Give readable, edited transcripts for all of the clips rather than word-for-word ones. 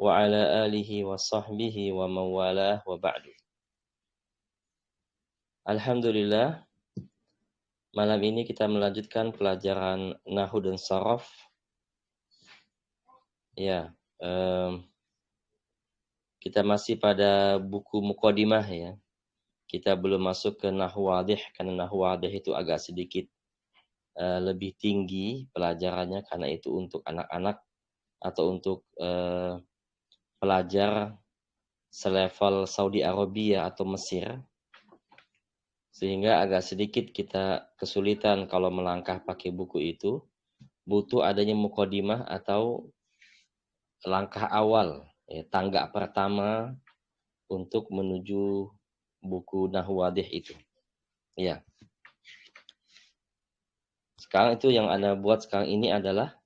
wa ala alihi wa sahbihi wa mawalah wa ba'du. Alhamdulillah, malam ini kita melanjutkan pelajaran Nahwu dan Sharaf. Ya, kita masih pada buku Muqaddimah ya. Kita belum masuk ke Nahwu Wadih, karena Nahwu Wadih itu agak sedikit lebih tinggi pelajarannya, karena itu untuk anak-anak atau untuk pelajar selevel Saudi Arabia atau Mesir, sehingga agak sedikit kita kesulitan kalau melangkah pakai buku itu. Butuh adanya muqaddimah atau langkah awal, tangga pertama untuk menuju buku Nahwu Wadih itu. Ya. Sekarang itu yang Anda buat sekarang ini adalah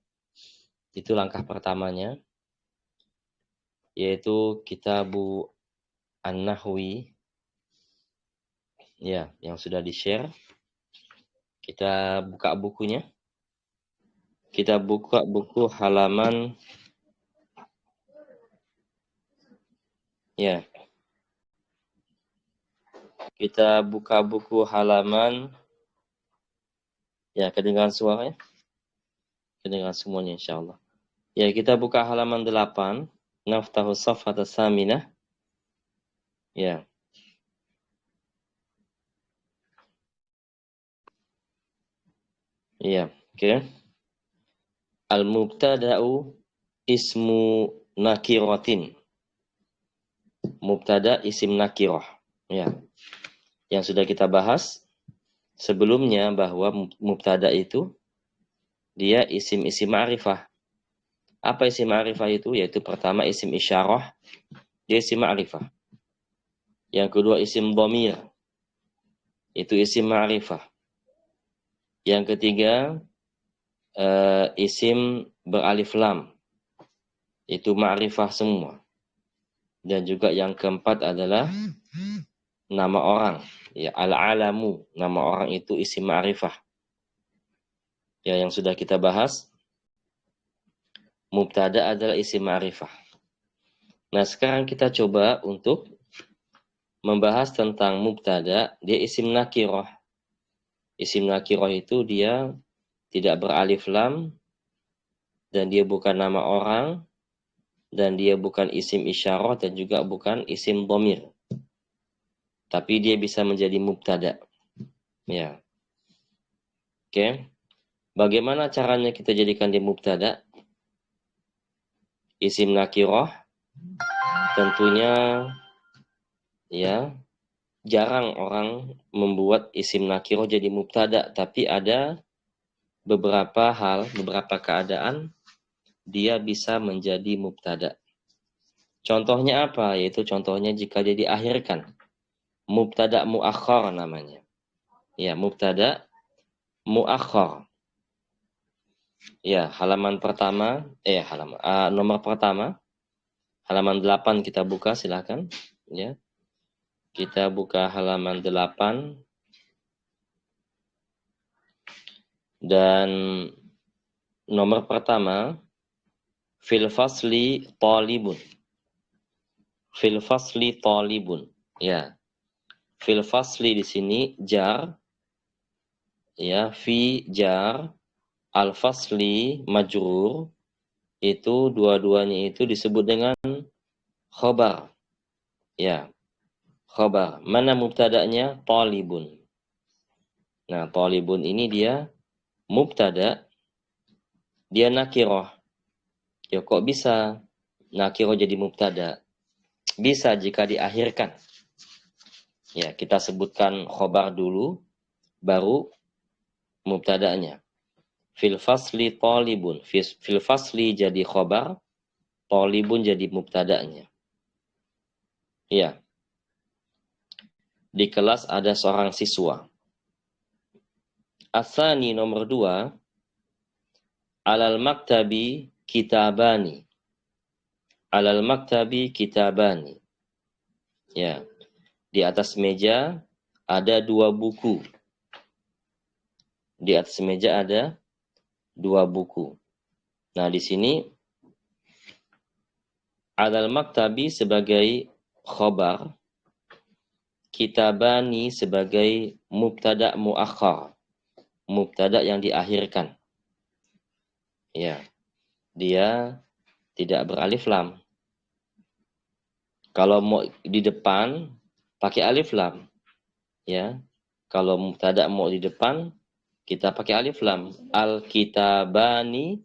itu langkah pertamanya, yaitu Kitabu An-Nahwi. Ya, yang sudah di-share. Kita buka bukunya. Kita buka buku halaman ya. Kita buka buku halaman ya, kedengaran suaranya? Kedengaran semuanya insyaallah. Ya, kita buka halaman 8, naftahu safhata tsaminah. Ya. Iya, oke. Al-mubtada'u ismu nakiratin. Mubtada isim nakirah. Ya. Yang sudah kita bahas sebelumnya bahwa mubtada itu dia isim-isim ma'rifah. Apa isim ma'rifah itu? Yaitu pertama isim isyarah, dia isim ma'rifah. Yang kedua isim dhamir, itu isim ma'rifah. Yang ketiga isim beralif lam, itu ma'rifah semua. Dan juga yang keempat adalah nama orang, ya, al-alamu, nama orang itu isim ma'rifah. Ya, yang sudah kita bahas, mubtada adalah isim ma'rifah. Nah, sekarang kita coba untuk membahas tentang mubtada, dia isim nakirah. Isim nakirah itu dia tidak beralif lam, dan dia bukan nama orang, dan dia bukan isim isyarah, dan juga bukan isim dhamir. Tapi dia bisa menjadi mubtada. Ya. Oke. Bagaimana caranya kita jadikan dia mubtada? Isim nakirah tentunya ya jarang orang membuat isim nakirah jadi mubtada, tapi ada beberapa hal, beberapa keadaan dia bisa menjadi mubtada. Contohnya apa? Yaitu contohnya jika dia diakhirkan. Mubtada muakhar namanya. Ya, mubtada muakhar. Ya, halaman pertama, nomor pertama, halaman 8 kita buka, silakan. Ya, kita buka halaman 8 dan nomor pertama, fil fasli talibun. Fil fasli talibun. Ya, fil fasli di sini jar, ya, fi jar, al fasli majrur, itu dua-duanya itu disebut dengan khobar. Ya, khobar. Mana mubtada'nya? Talibun. Nah, talibun ini dia mubtada, dia nakirah. Ya, kok bisa nakirah jadi mubtada? Bisa jika diakhirkan. Ya, kita sebutkan khobar dulu, baru mubtada'nya. Fil fasli talibun. Fil fasli jadi khobar, talibun jadi mubtada'nya. Ya. Di kelas ada seorang siswa. Asani nomor 2, alal maktabi kitabani. Alal maktabi kitabani. Ya. Di atas meja ada 2 buku. Di atas meja ada 2 buku. Nah, di sini Alal maktabi sebagai khobar, kitabani sebagai mubtada muakhar, mubtada yang diakhirkan. Ya, dia tidak beralif lam. Kalau mau di depan pakai alif lam, ya. Kalau mubtada mau di depan kita pakai alif lam. Al kitabani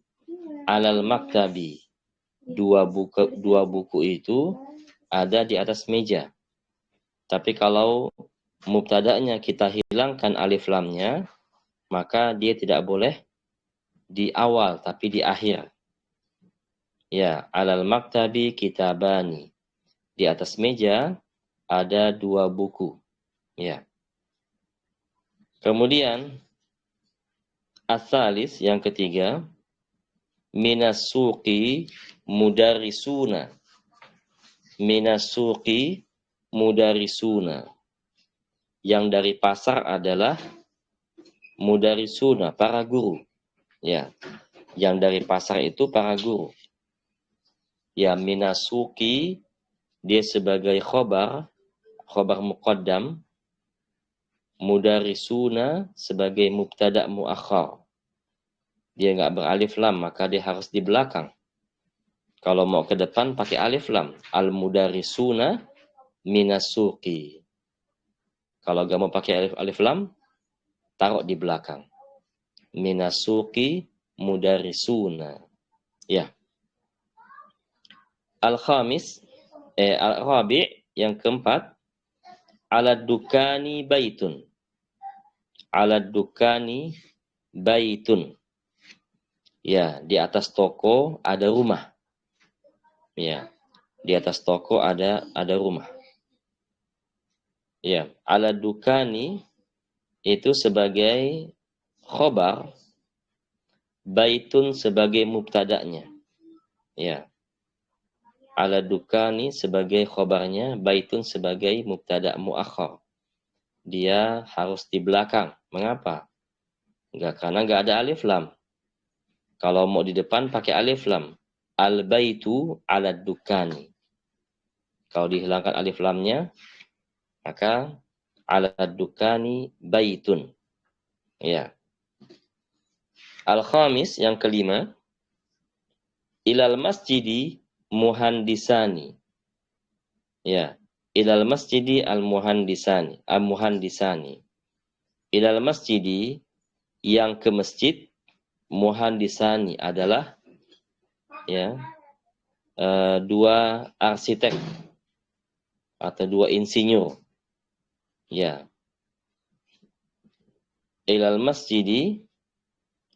alal maktabi. Dua buku itu ada di atas meja. Tapi kalau mubtada'nya kita hilangkan alif lamnya, maka dia tidak boleh di awal tapi di akhir. Ya, alal maktabi kitabani. Di atas meja ada 2 buku. Ya. Kemudian asalis yang ketiga, minas suqi mudarisuna. Minas suqi mudarisuna. Yang dari pasar adalah mudarisuna, para guru. Ya. Yang dari pasar itu para guru. Ya, minasuki dia sebagai khobar muqaddam, mudarisuna sebagai mubtada muakhar. Dia nggak beralif lam, maka dia harus di belakang. Kalau mau ke depan pakai alif lam, al mudarisuna minasuki. Kalau nggak mau pakai alif lam, taruh di belakang. Minasuki mudarisuna. Ya. Al-khamis, al-rabi' yang keempat, alad dukani baitun. Alad dukani baitun. Ya, di atas toko ada rumah. Ya, di atas toko ada rumah. Ya, alad dukani itu sebagai khobar, baitun sebagai mubtada'nya. Ya. Ala dukani sebagai khobarnya, baitun sebagai mubtada' muakhar. Dia harus di belakang. Mengapa? Karena nggak ada alif lam. Kalau mau di depan pakai alif lam. Al baitu ala dukani. Kalau dihilangkan alif lamnya, maka ala dukani baitun. Ya. Al khamis yang kelima, ilal masjidi muhandisani. Ya, ilal masjidi al-muhandisani. Ilal masjidi yang ke masjid, muhandisani adalah ya dua arsitek atau dua insinyur. Ya. Ilal masjidi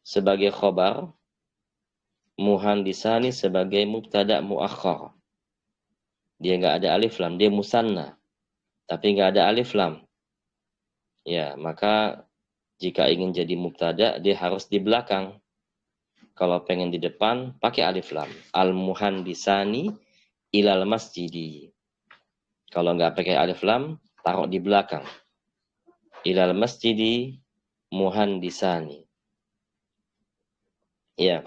sebagai khobar, muhandisani sebagai mubtada muakhar. Dia nggak ada alif lam, dia musanna, tapi nggak ada alif lam. Ya, maka jika ingin jadi mubtada, dia harus di belakang. Kalau pengen di depan, pakai alif lam. Al-muhandisani ilal masjidi. Kalau nggak pakai alif lam, taruh di belakang. Ilal masjidi muhandisani. Ya.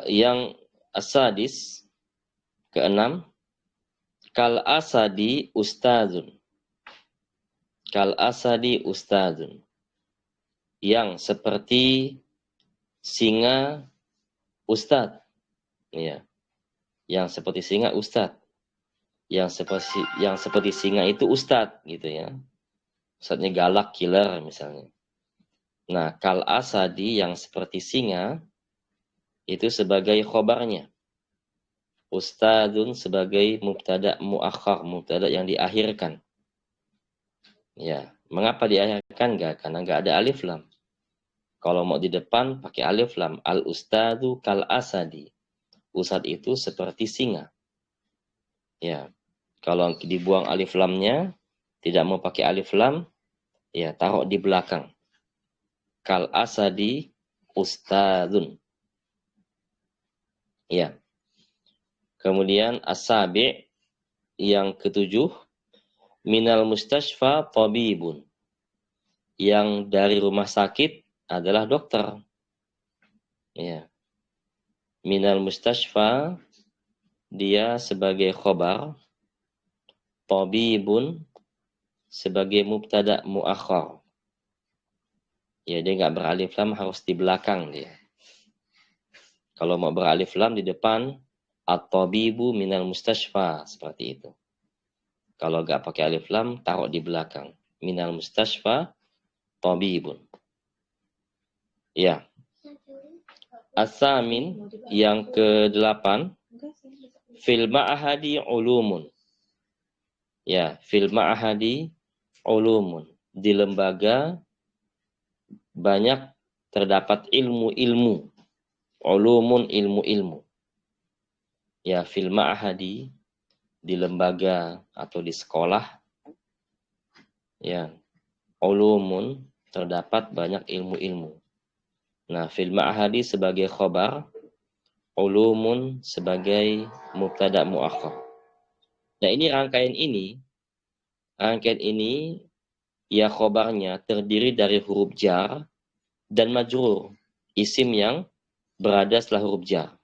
Yang asadis, keenam, kal asadi ustazun. Kal asadi ustazun. Yang seperti singa ustad. Ya. Yang seperti singa ustad. Yang seperti singa itu ustad gitu ya. Ustadnya galak, killer misalnya. Nah, kal asadi yang seperti singa itu sebagai khobarnya. Ustadun sebagai mubtada muakhar, mubtada yang diakhirkan. Ya, mengapa diakhirkan? Karena nggak ada alif lam. Kalau mau di depan pakai alif lam. Al ustadu kal asadi. Ustad itu seperti singa. Ya, kalau dibuang alif lamnya, tidak mau pakai alif lam, ya taruh di belakang. Kal asadi ustadun. Ya. Kemudian asabi yang ketujuh, minal mustashfa tabibun. Yang dari rumah sakit adalah dokter. Ya. Minal mustashfa dia sebagai khobar, tabibun sebagai mubtada muakhar. Ya, dia nggak beralif lam, harus di belakang dia. Kalau mau beralif lam di depan, at-tabibu minal mustashfa, seperti itu. Kalau nggak pakai alif lam, taruh di belakang. Minal mustashfa, tabibun. Ya. As-samin, yang ke-8, fil ma'ahadi ulumun. Ya, fil ma'ahadi ulumun. Di lembaga banyak terdapat ilmu-ilmu. Ulumun, ilmu-ilmu. Ya, fil ma'ahadi, di lembaga atau di sekolah. Ya, ulumun, terdapat banyak ilmu-ilmu. Nah, fil ma'ahadi sebagai khobar, ulumun sebagai mubtada muakhar. Nah, ini rangkaian ini ya khobarnya terdiri dari huruf jar dan majrur, isim yang berada setelah huruf jar.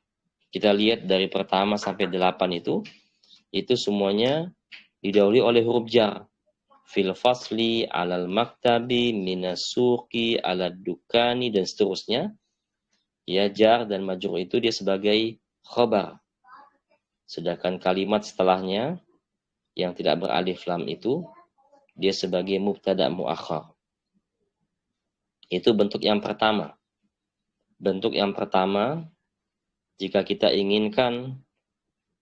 Kita lihat dari pertama sampai 8 itu semuanya didahului oleh huruf jar. Fil fasli, alal maktabi, minas suqi, alad dukani, dan seterusnya. Ya, jar dan majrur itu dia sebagai khobar. Sedangkan kalimat setelahnya yang tidak beralif lam itu dia sebagai mubtada muakhar. Itu bentuk yang pertama. Bentuk yang pertama, jika kita inginkan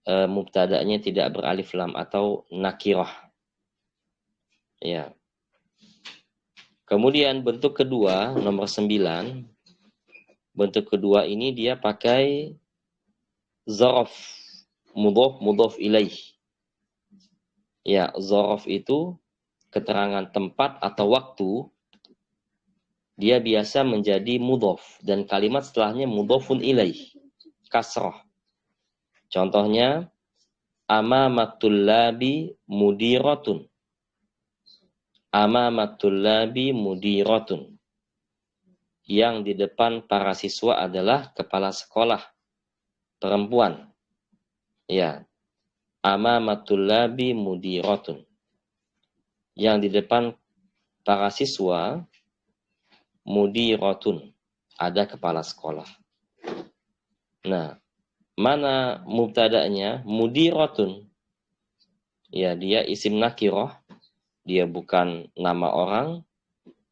mubtada'nya tidak beralif lam atau nakirah. Ya. Kemudian bentuk kedua, nomor 9. Bentuk kedua ini dia pakai zaraf, mudhaf ilaih. Ya, zaraf itu keterangan tempat atau waktu, dia biasa menjadi mudhaf dan kalimat setelahnya mudhafun ilaih, kasrah. Contohnya, amamatul labi mudiratun. Amamatul labi mudiratun. Yang di depan para siswa adalah kepala sekolah perempuan. Ya. Amamatul labi mudiratun. Yang di depan para siswa mudiratun. Ada kepala sekolah. Nah, mana mubtada'nya? Mudiratun. Ya, dia isim nakirah. Dia bukan nama orang.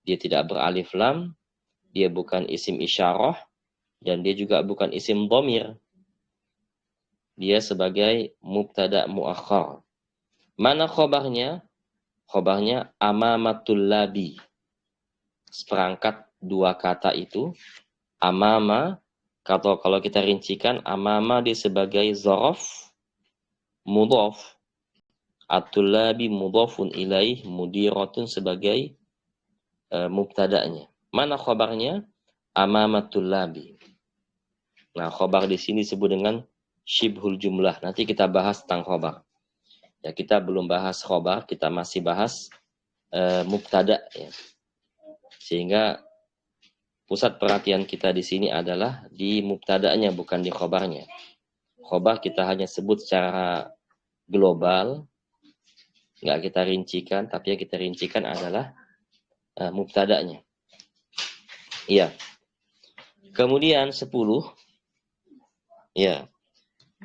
Dia tidak beralif lam. Dia bukan isim isyarah. Dan dia juga bukan isim dhamir. Dia sebagai mubtada muakhar. Mana khobarnya? Khobarnya amamatul labi. Seperangkat dua kata itu. Amama, kalau kita rincikan, amama dia sebagai zaraf, mudhaf. At-tullabi mudhafun ilaih, mudiratun sebagai mubtada'nya. Mana khabarnya? Amamatul labi. Nah, khabar di sini disebut dengan syibhul jumlah. Nanti kita bahas tentang khabar. Ya, kita belum bahas khabar, kita masih bahas mubtada' ya. Sehingga pusat perhatian kita di sini adalah di mubtada'nya, bukan di khabarnya. Khabar kita hanya sebut secara global, nggak kita rincikan, tapi yang kita rincikan adalah mubtada'nya. Iya. Kemudian 10. Ya.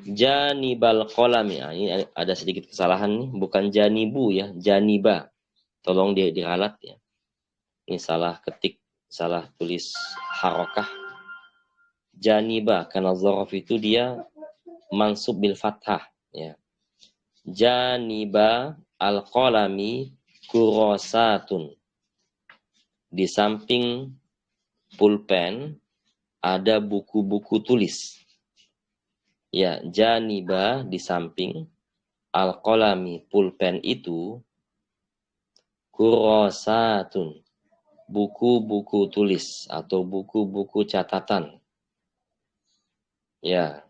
Janibal qalami. Nah, ini ada sedikit kesalahan nih, bukan janibu ya, janiba. Tolong diralat ya. Ini salah ketik, salah tulis harokah. Janiba, karena zaraf itu dia mansub bil fathah ya. Janiba al-qalami kurosatun. Di samping pulpen ada buku-buku tulis. Ya, janiba di samping al-qalami pulpen itu kurosatun. Buku-buku tulis atau buku-buku catatan. Ya.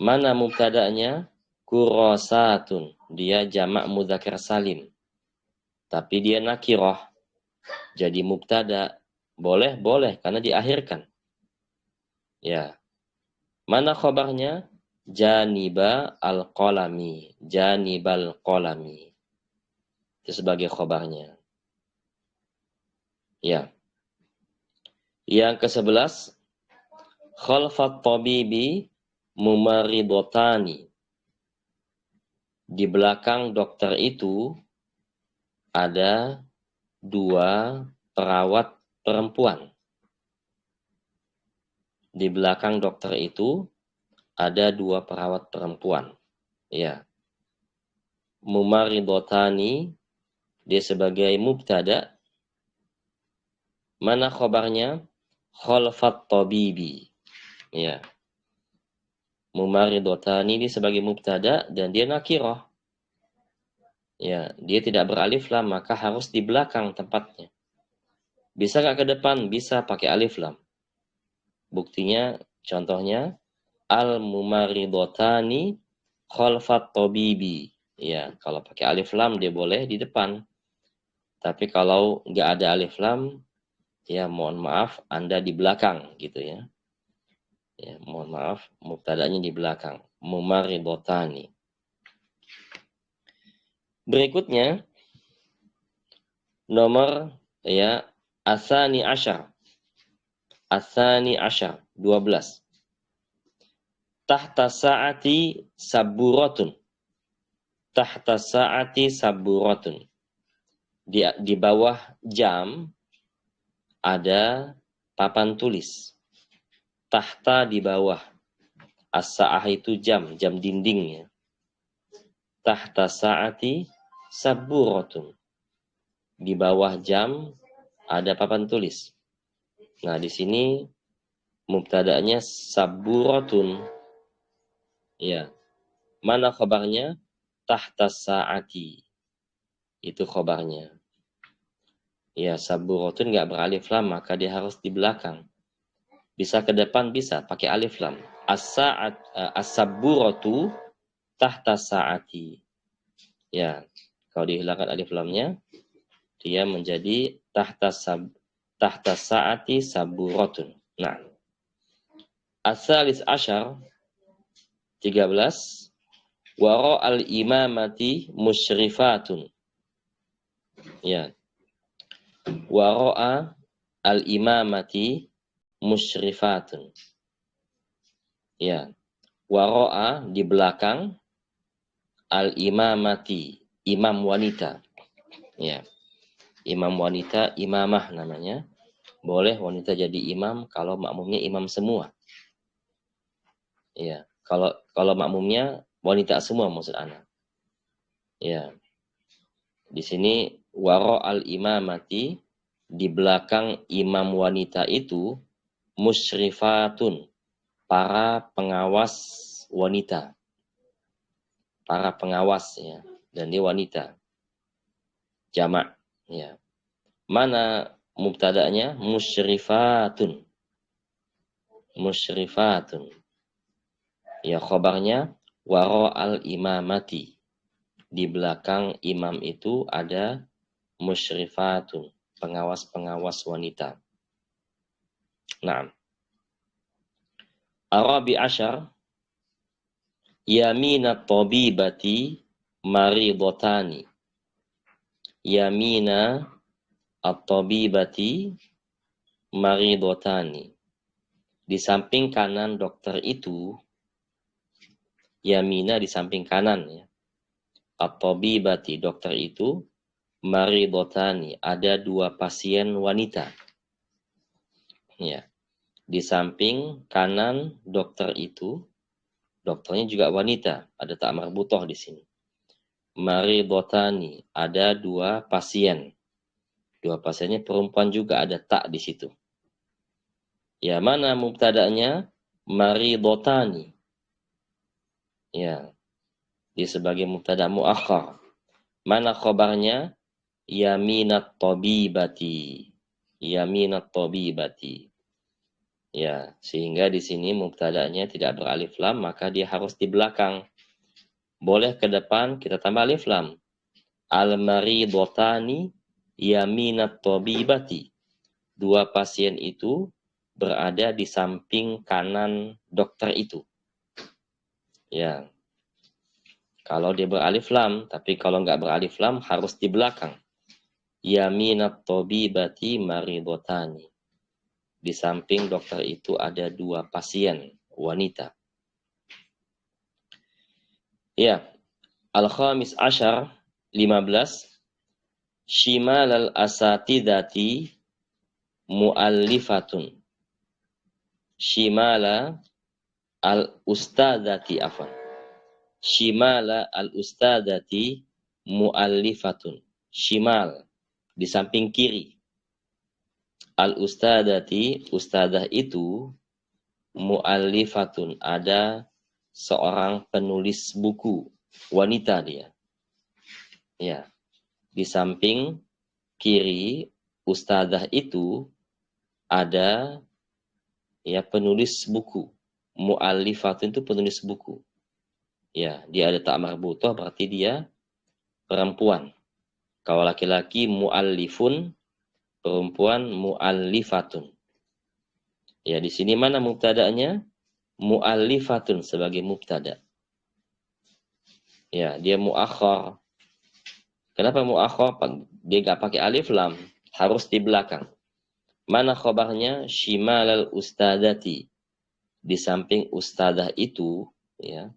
Mana mubtada'nya? Kurosatun. Dia jamak mudzakkar salim. Tapi dia nakirah. Jadi mubtada. Boleh karena diakhirkan. Ya. Mana khabarnya? janiba al-qalami, janibal qalami. Itu sebagai khobarnya. Ya. Yang ke-11, khalfat tabibi mumaridotani. Di belakang dokter itu ada dua perawat perempuan. Di belakang dokter itu ada dua perawat perempuan. Ya. Mumaridotani, dia sebagai mubtada. Mana khobarnya? Khalfat tabibi. Ya. Mumaridotani ini sebagai mubtada dan dia nakirah. Ya, dia tidak beralif lam, maka harus di belakang tempatnya. Bisa nggak ke depan? Bisa pakai alif lam. Buktinya, contohnya, al-mumaridotani khalfat tabibi. Ya, kalau pakai alif lam dia boleh di depan. Tapi kalau nggak ada alif lam, ya mohon maaf, Anda di belakang gitu ya. Ya, mohon maaf, mubtadanya di belakang. Mumaridotani. Berikutnya, nomor ya asani asyar. Asani asyar, 12. Tahta sa'ati saburatun. Tahta sa'ati saburatun. Di bawah jam ada papan tulis. Tahta di bawah. As-sa'ah itu jam dinding ya. Tahta sa'ati saburatun. Di bawah jam ada papan tulis. Nah, di sini mubtada'nya saburatun. Ya. Mana khabarnya? Tahta sa'ati. Itu khabarnya. Ya, saburatun enggak beralif lam, maka dia harus di belakang. Bisa ke depan, bisa pakai alif lam. As-sa'at as-saburatu tahta sa'ati. Ya, kalau dihilangkan alif lamnya, dia menjadi tahta sa'ati saburatun. Nah, as-salis asyar 13, wara al-imamati musyrifatun. Ya. Wara al-imamati musyrifatun. Ya. Wara di belakang al-imamati, imam wanita. Ya. Imam wanita, imamah namanya. Boleh wanita jadi imam kalau makmumnya imam semua. Ya. Kalau makmumnya wanita semua maksud anak. Ya. Di sini wara al-imamati, di belakang imam wanita itu musyrifatun, para pengawas wanita. Para pengawas ya, dan dia wanita. Jamak ya. Mana mubtada'nya? Musyrifatun. Musyrifatun. Ya, khabarnya wara al-imamati. Di belakang imam itu ada musyrifatun, pengawas-pengawas wanita. Nah, Arabi asyar, yamina tabibati maridotani. Yamina at-tabibati maridotani. Di samping kanan dokter itu, yamina di samping kanan ya. At-tabibati dokter itu, maridotani ada dua pasien wanita. Ya. Di samping kanan dokter itu, dokternya juga wanita, ada tak marbutoh di sini. Maridotani, ada dua pasien. Dua pasiennya perempuan juga, ada tak di situ. Ya, mana mubtada'nya? Maridotani. Ya, di sebagai mubtada' muakhar. Mana khabarnya? Yaminat tabibati. Yaminat tabibati. Ya, sehingga di sini mubtada'nya tidak beralif lam, maka dia harus di belakang. Boleh ke depan kita tambah alif lam. Al-maridotani yaminat tabibati. Dua pasien itu berada di samping kanan dokter itu. Ya, kalau dia beralif lam, tapi kalau nggak beralif lam harus di belakang. Yaminat tabibati maridotani. Di samping dokter itu ada 2 pasien wanita. Ya, al-khamis asyar 15. Shimal al-asatidati mu'allifatun. Shimala al-ustadati afan. Shimala al-ustadati mu'allifatun. Shimal, di samping kiri. Al-ustadati, ustadah itu, mu'allifatun, ada seorang penulis buku, wanita dia. Ya, di samping kiri ustadah itu ada ya penulis buku. Mu'allifatun itu penulis buku. Ya, dia ada tak marbutoh berarti dia perempuan. Kalau laki-laki mu'allifun, perempuan mu'allifatun. Ya, di sini mana mubtada'nya? Mu'allifatun sebagai mubtada'. Ya, dia mu'akhar. Kenapa mu'akhar? Dia nggak pakai alif lam, harus di belakang. Mana khabarnya? Shimalal ustadati. Di samping ustadah itu, ya,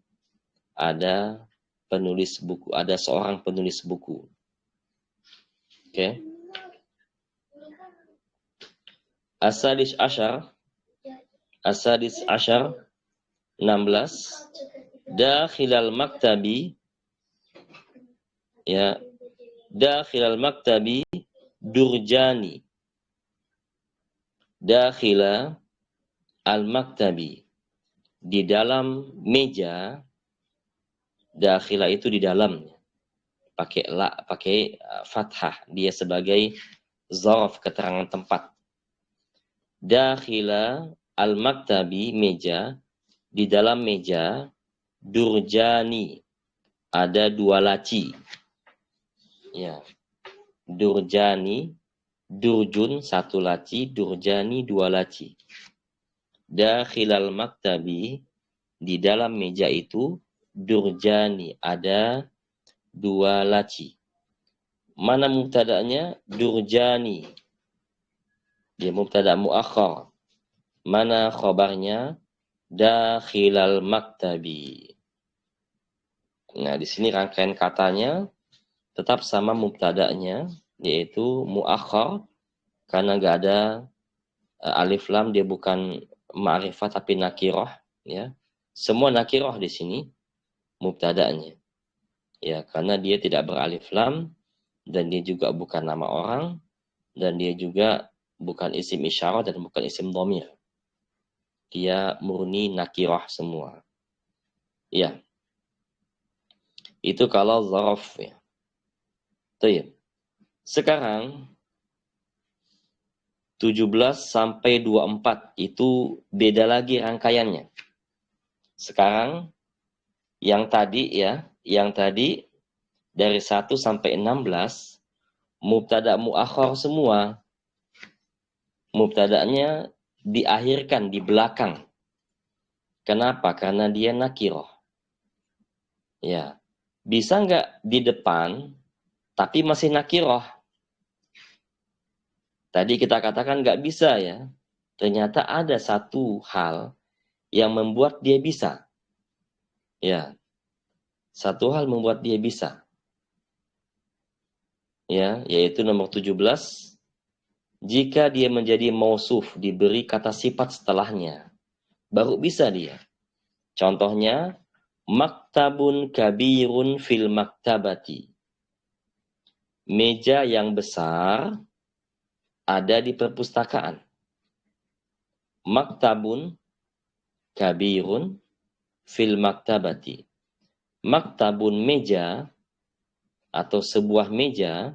ada penulis buku, ada seorang penulis buku. Oke. Asadis asyar 16. Dakhilal maktabi, ya, dakhilal maktabi durjani. Dakhila al-maktabi, di dalam meja. Dakhila itu di dalamnya. Pakai fathah, dia sebagai zarf, keterangan tempat. Dakhila al-maktabi, meja, di dalam meja, durjani, ada 2 laci. Ya. Durjani, durjun 1 laci, durjani 2 laci. Dakhilal maktabi, di dalam meja itu, durjani, ada 2 laci. Mana mubtada'nya? Durjani. Dia mubtada' muakhar. Mana khabarnya? Dakhilal maktabi. Nah, di sini rangkaian katanya tetap sama mubtada'nya, yaitu muakhar, karena nggak ada alif lam, dia bukan ma'rifah tapi nakirah, ya. Semua nakirah di sini mubtada'nya. Ya, karena dia tidak beralif lam, dan dia juga bukan nama orang, dan dia juga bukan isim isyarah dan bukan isim dhamir. Dia murni nakirah semua. Ya. Itu kalau zaraf, ya. Tuh. Sekarang 17 sampai 24 itu beda lagi rangkaiannya. Sekarang yang tadi, ya, yang tadi dari 1 sampai 16 mubtada muakhar semua. Mubtada'nya diakhirkan di belakang. Kenapa? Karena dia nakirah. Ya. Bisa nggak di depan tapi masih nakirah? Tadi kita katakan nggak bisa, ya. Ternyata ada satu hal yang membuat dia bisa. Ya. Satu hal membuat dia bisa. Ya, yaitu nomor 17. Jika dia menjadi mausuf, diberi kata sifat setelahnya, baru bisa dia. Contohnya, maktabun kabirun fil maktabati. Meja yang besar ada di perpustakaan. Maktabun kabirun fil maktabati. Maktabun meja atau sebuah meja,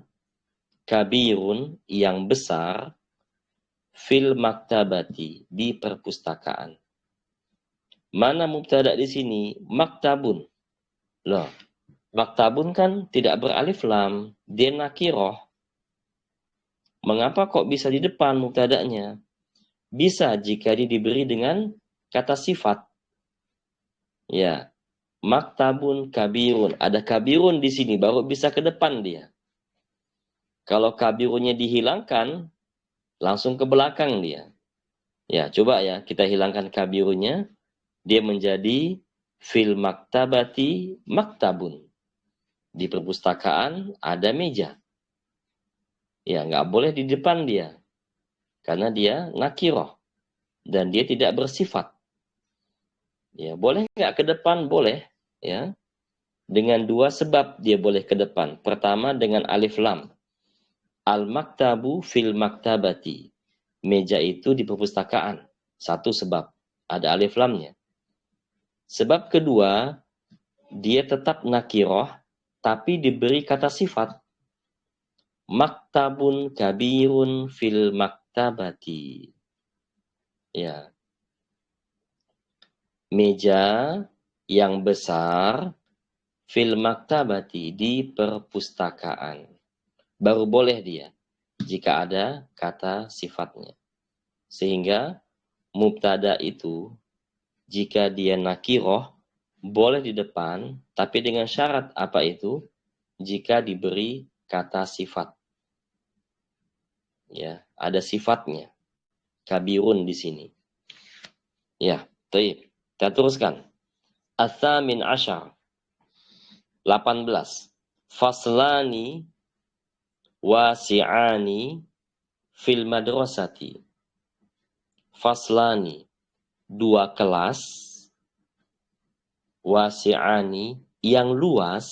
kabirun yang besar, fil maktabati di perpustakaan. Mana mubtada di sini? Maktabun. Loh, maktabun kan tidak beralif lam, dia nakirah. Mengapa kok bisa di depan mubtada'nya? Bisa jika dia diberi dengan kata sifat. Ya, maktabun kabirun. Ada kabirun di sini, baru bisa ke depan dia. Kalau kabirunnya dihilangkan, langsung ke belakang dia. Ya, coba ya, kita hilangkan kabirunnya. Dia menjadi fil maktabati maktabun. Di perpustakaan ada meja. Ya, nggak boleh di depan dia. Karena dia nakiroh. Dan dia tidak bersifat. Ya, boleh nggak ke depan? Boleh. Ya, dengan dua sebab dia boleh ke depan. Pertama dengan alif lam. Al-maktabu fil maktabati. Meja itu di perpustakaan. Satu sebab. Ada alif lamnya. Sebab kedua, dia tetap nakiroh, tapi diberi kata sifat. Maktabun kabirun fil maktabati. Ya. Meja yang besar fil maktabati di perpustakaan. Baru boleh dia jika ada kata sifatnya. Sehingga mubtada itu jika dia nakiroh boleh di depan, tapi dengan syarat apa itu? Jika diberi kata sifat. Ya, ada sifatnya. Kabirun di sini. Ya, baik. Kita teruskan. Atsamin asyar. 18. Faslani wasi'ani fil madrasati. Faslani. Dua kelas. Wasi'ani. Yang luas.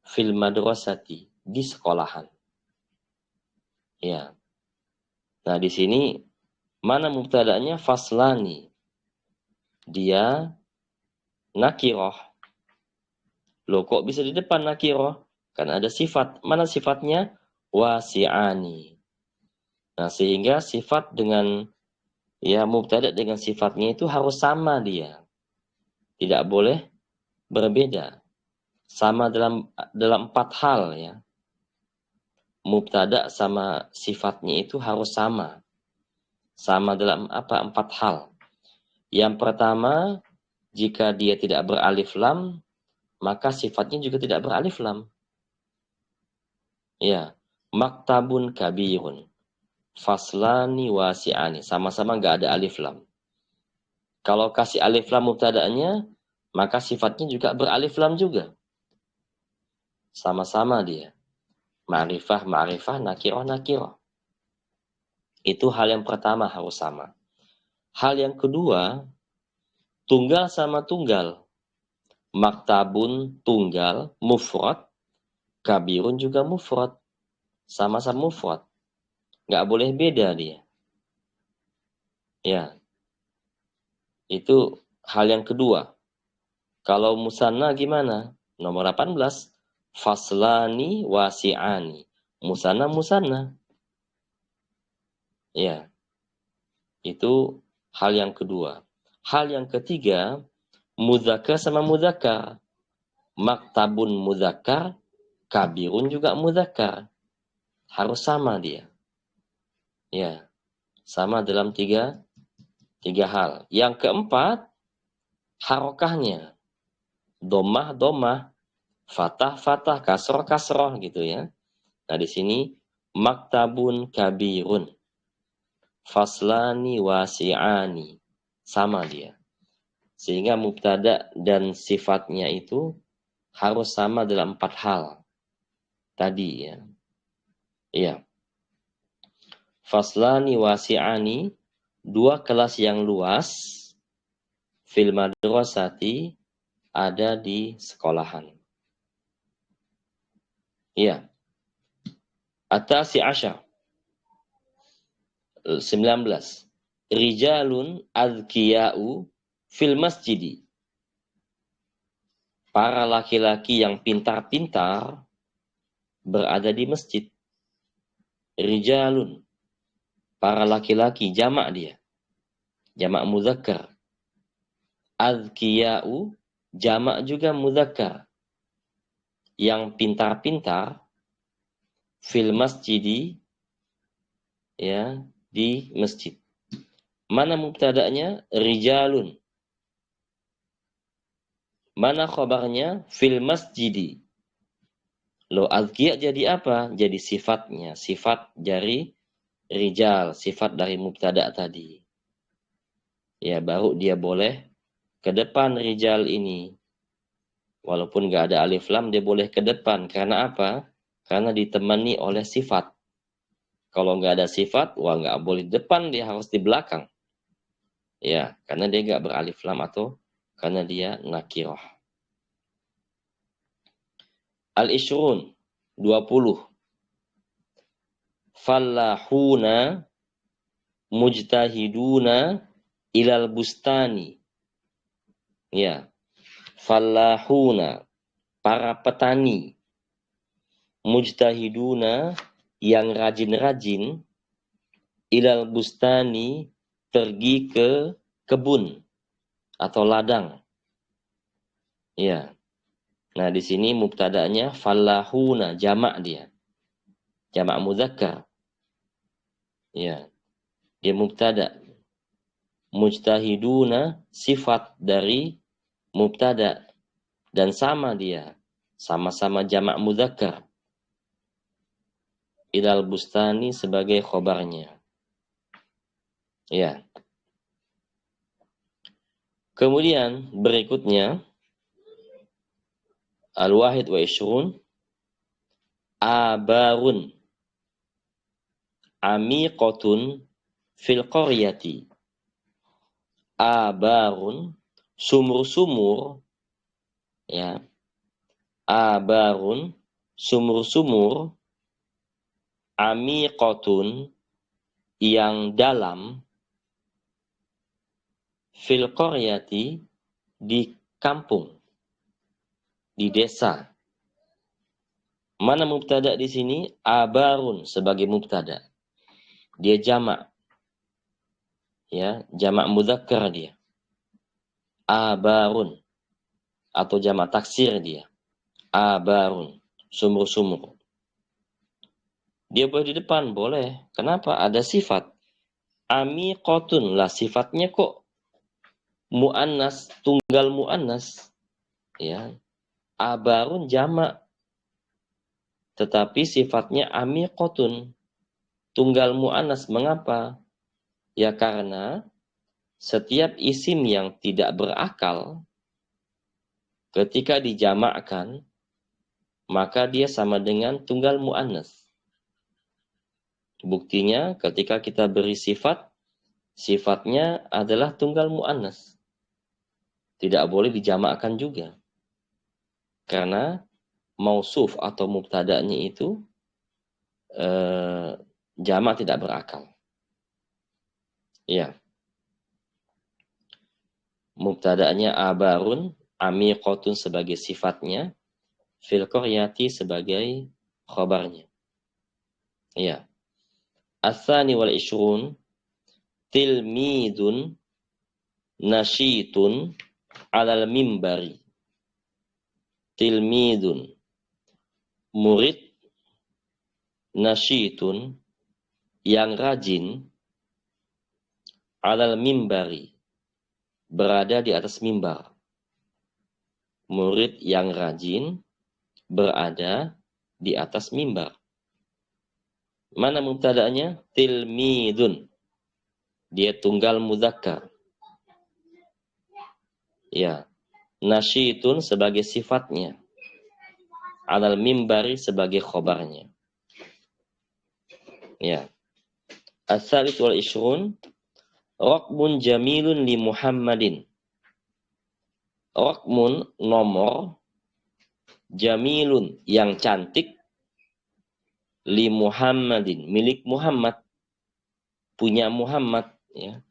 Fil madrasati. Di sekolahan. Ya. Nah, di sini mana mubtada'nya? Faslani. Dia nakiroh. Loh, kok bisa di depan nakiroh? Karena ada sifat. Mana sifatnya? Wasi'ani. Nah, sehingga sifat dengan ya mubtada dengan sifatnya itu harus sama dia. Tidak boleh berbeda. Sama dalam 4 hal ya. Mubtada sama sifatnya itu harus sama. Sama dalam 4 hal. Yang pertama, jika dia tidak beralif lam, maka sifatnya juga tidak beralif lam. Ya, maktabun kabirun. Faslani wasi'ani. Sama-sama nggak ada alif lam. Kalau kasih alif lam mubtada'nya, maka sifatnya juga beralif lam juga. Sama-sama dia. Ma'rifah, ma'rifah, nakirah, nakirah. Itu hal yang pertama harus sama. Hal yang kedua, tunggal sama tunggal. Maktabun tunggal, mufrad. Kabirun juga mufrad. Sama-sama mufrad. Nggak boleh beda dia. Ya. Itu hal yang kedua. Kalau musanna gimana? Nomor 18. Faslani wasi'ani. Musanna musanna. Ya. Itu hal yang kedua. Hal yang ketiga, mudzakkar sama mudzakkar. Maktabun mudzakkar, kabirun juga mudzakkar. Harus sama dia. Ya. Sama dalam tiga hal. Yang keempat, harokahnya. Domah, domah. Fatah, fatah. Kasroh, kasroh gitu ya. Nah di sini, maktabun kabirun. Faslani wasi'ani. Sama dia. Sehingga mubtada dan sifatnya itu harus sama dalam 4 hal. Tadi ya. Iya. Faslani wasi'ani. Dua kelas yang luas. Fil madrasati. Ada di sekolahan. Iya. Atasi asyar. 19. Rijalun adkiya'u fil masjidi. Para laki-laki yang pintar-pintar berada di masjid. Rijalun. Para laki-laki, jamak dia. Jamak mudzakkar. Adkiya'u, jamak juga mudzakkar. Yang pintar-pintar, fil masjidi, ya, di masjid. Mana mubtada'nya? Rijalun. Mana khabarnya? Fil masjidi. Lo azkiya jadi apa? Jadi sifatnya. Sifat dari rijal. Sifat dari mubtada tadi. Ya, baru dia boleh ke depan rijal ini. Walaupun nggak ada alif lam, dia boleh ke depan. Karena apa? Karena ditemani oleh sifat. Kalau nggak ada sifat, wah nggak boleh di depan, dia harus di belakang. Ya, karena dia nggak beralif lam atau karena dia nakirah. Al-Ishrun, 20. Fallahuna mujtahiduna ilal bustani. Ya, fallahuna, para petani. Mujtahiduna, yang rajin-rajin. Ilal bustani, pergi ke kebun atau ladang. Ya. Nah, di sini mubtada'nya fallahuna, jamak dia. Jamak mudzakkar. Ya. Dia mubtada. Mujtahiduna sifat dari mubtada dan sama dia. Sama-sama jamak mudzakkar. Ilal bustani sebagai khobarnya. Ya. Kemudian berikutnya al-wahid wa ishrun abarun amiqatun fil qaryati. Abarun, sumur-sumur, ya. Abarun, sumur-sumur, amiqatun, yang dalam, fil qaryati, di kampung, di desa. Mana mubtada di sini? Abarun sebagai mubtada. Dia jamak. Ya, jamak mudzakkar dia. Abarun atau jamak taksir dia. Abarun, sumur-sumur. Dia boleh di depan, boleh. Kenapa? Ada sifat. Amiqatun lah, sifatnya kok muannas, tunggal muannas. Ya. Abarun jamak. Tetapi sifatnya amiqatun, tunggal muannas. Mengapa? Ya karena setiap isim yang tidak berakal ketika dijamakkan maka dia sama dengan tunggal muannas. Buktinya ketika kita beri sifat, sifatnya adalah tunggal muannas. Tidak boleh dijamakkan juga. Karena mausuf atau mubtada'nya itu jamak tidak berakal. Ya. Mubtada'nya abarun, amiqatun sebagai sifatnya, fil qaryati sebagai khabarnya. Ya. Ats-tsani wal ishrun tilmidun nasyitun alal mimbari. Tilmidun, murid, nasyitun, yang rajin, alal mimbari, berada di atas mimbar. Murid yang rajin berada di atas mimbar. Mana mubtada'nya? Tilmidun. Dia tunggal mudzakkar. Ya. Nasyitun sebagai sifatnya. Alal mimbari sebagai khobarnya. Ya. Ats-tsalits wal ishrun raqmun jamilun li Muhammadin. Raqmun, nomor, jamilun, yang cantik, li Muhammadin, milik Muhammad, punya Muhammad. Ya.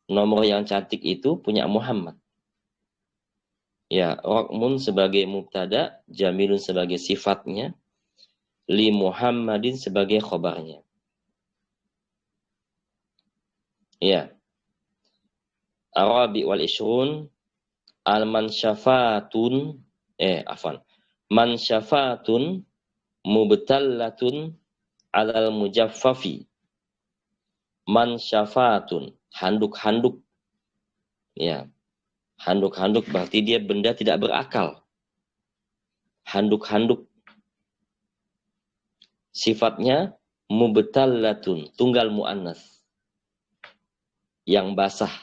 Nomor yang cantik itu punya Muhammad. Ya, raqmun sebagai mubtada, jamilun sebagai sifatnya, li Muhammadin sebagai khobarnya. Ya. Arabi wal ishrun al-mansyafatun mansyafatun mubtallatun alal mujaffafi. Mansyafatun, handuk-handuk. Ya. Handuk-handuk berarti dia benda tidak berakal. Handuk-handuk. Sifatnya mubtallatun, tunggal muannas. Yang basah.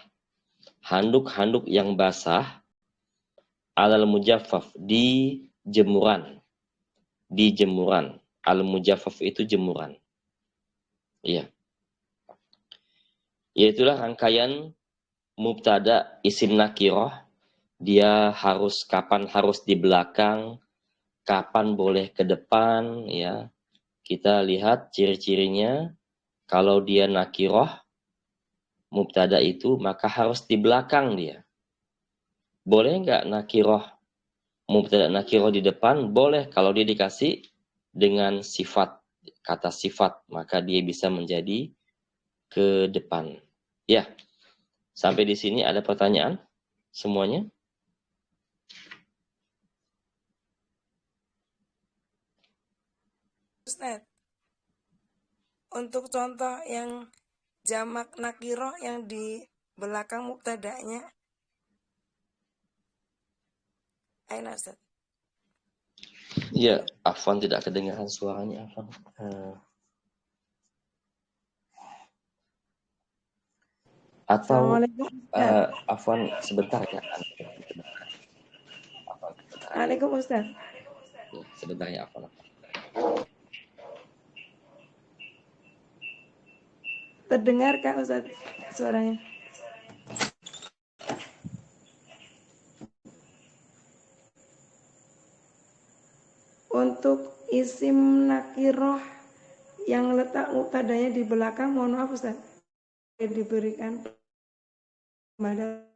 Handuk-handuk yang basah alal mujaffaf, di jemuran. Di jemuran. Al mujaffaf itu jemuran. Iya. Yaitulah rangkaian mubtada isim nakiroh. Dia harus kapan harus di belakang, kapan boleh ke depan, ya. Kita lihat ciri-cirinya. Kalau dia nakiroh, mubtada itu, maka harus di belakang dia. Boleh nggak nakiroh, mubtada nakiroh di depan? Boleh, kalau dia dikasih dengan sifat, kata sifat, maka dia bisa menjadi ke depan. Ya, sampai di sini ada pertanyaan semuanya? Ustaz, untuk contoh yang jamak nakiroh yang di belakang mubtada'nya, ayo Ustaz. Ya, Afwan tidak kedengaran suaranya, Afwan. Atau Assalamualaikum Ustaz. Afwan sebentar ya. Waalaikumsalam Ustaz. Ya, sebentar ya Afwan. Terdengar Kak Ustaz suaranya? Untuk isim nakiroh yang letak mubtadanya di belakang, mohon maaf Ustaz, diberikan pada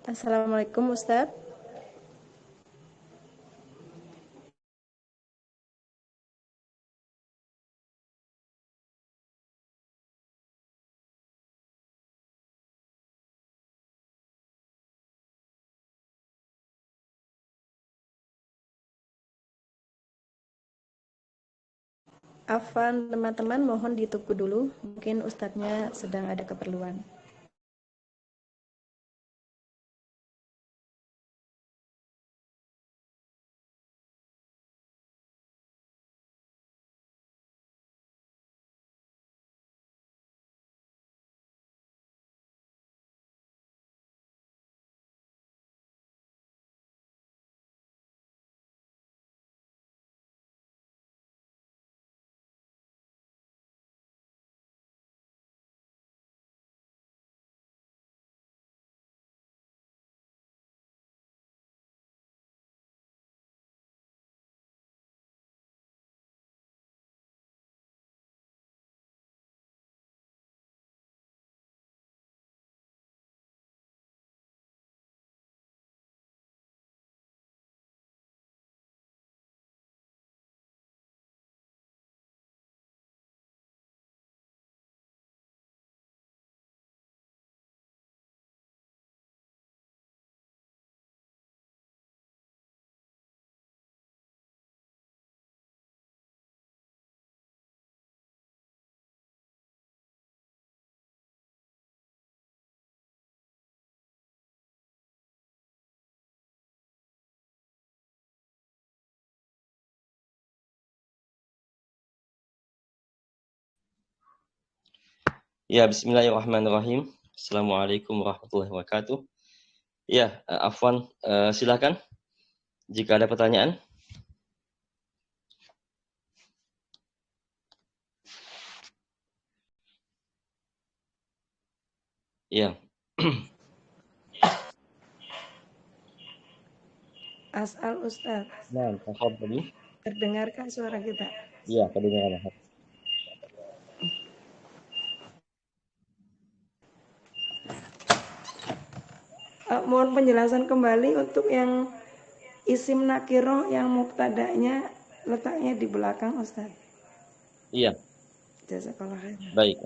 Assalamualaikum Ustaz. Afwan teman-teman, mohon ditunggu dulu, mungkin ustadznya sedang ada keperluan. Ya, bismillahirrahmanirrahim. Assalamualaikum warahmatullahi wabarakatuh. Ya, Afwan, silakan jika ada pertanyaan. Ya. As'al Ustaz, Nah, tafadhali. terdengarkah suara kita? Iya, kedengaran. Mohon penjelasan kembali untuk yang isim nakiroh yang mubtada'nya letaknya di belakang Ustaz. Iya. Jazakallah khair. Baik.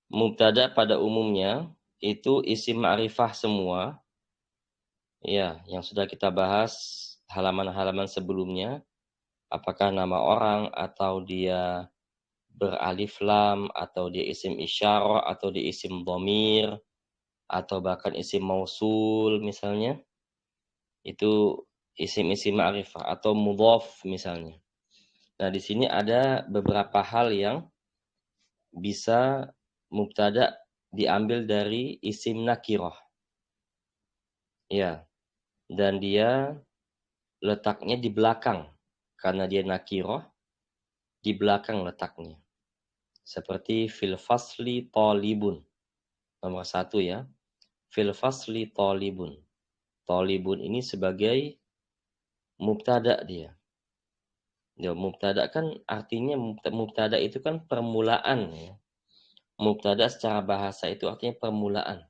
Mubtada pada umumnya itu isim ma'rifah semua. Ya, yang sudah kita bahas halaman-halaman sebelumnya. Apakah nama orang atau dia beralif lam atau dia isim isyarah atau dia isim dhamir atau bahkan isim mausul misalnya. Itu isim-isim ma'rifah atau mudhaf misalnya. Nah, di sini ada beberapa hal yang bisa mubtada diambil dari isim nakirah. Ya, dan dia letaknya di belakang. Karena dia nakirah, di belakang letaknya. Seperti fil fasli talibun. Nomor 1 ya. Fil fasli talibun. Talibun ini sebagai mubtada dia. Ya, mubtada kan artinya mubtada itu kan permulaan ya. Mubtada secara bahasa itu artinya permulaan.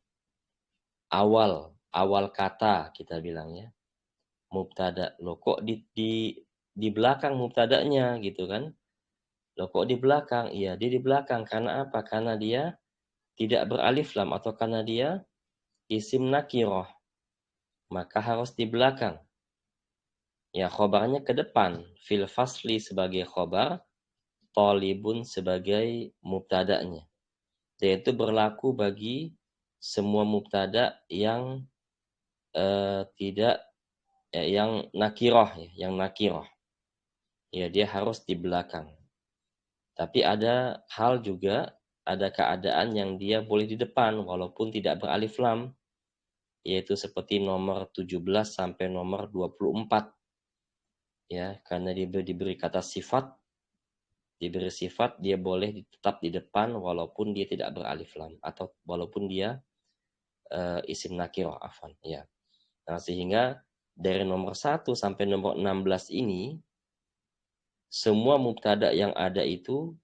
Awal kata kita bilang ya. Mubtada. Loh kok di belakang mubtadanya gitu kan? Loh kok di belakang? Iya, dia di belakang karena apa? Karena dia tidak beralif lam atau karena dia isim nakirah. Maka harus di belakang. Ya, khobarnya ke depan. Fil fasli sebagai khobar, talibun sebagai mubtada'nya. Dan itu berlaku bagi semua mubtada yang tidak yang nakirah ya, yang nakirah. Ya, dia harus di belakang. Tapi ada hal juga, ada keadaan yang dia boleh di depan walaupun tidak beralif lam, yaitu seperti nomor 17 sampai nomor 24. Ya, karena diberi kata sifat, diberi sifat dia boleh tetap di depan walaupun dia tidak beralif lam atau walaupun dia isim nakirah afwan ya. Nah, sehingga dari nomor 1 sampai nomor 16 ini semua mubtada yang ada itu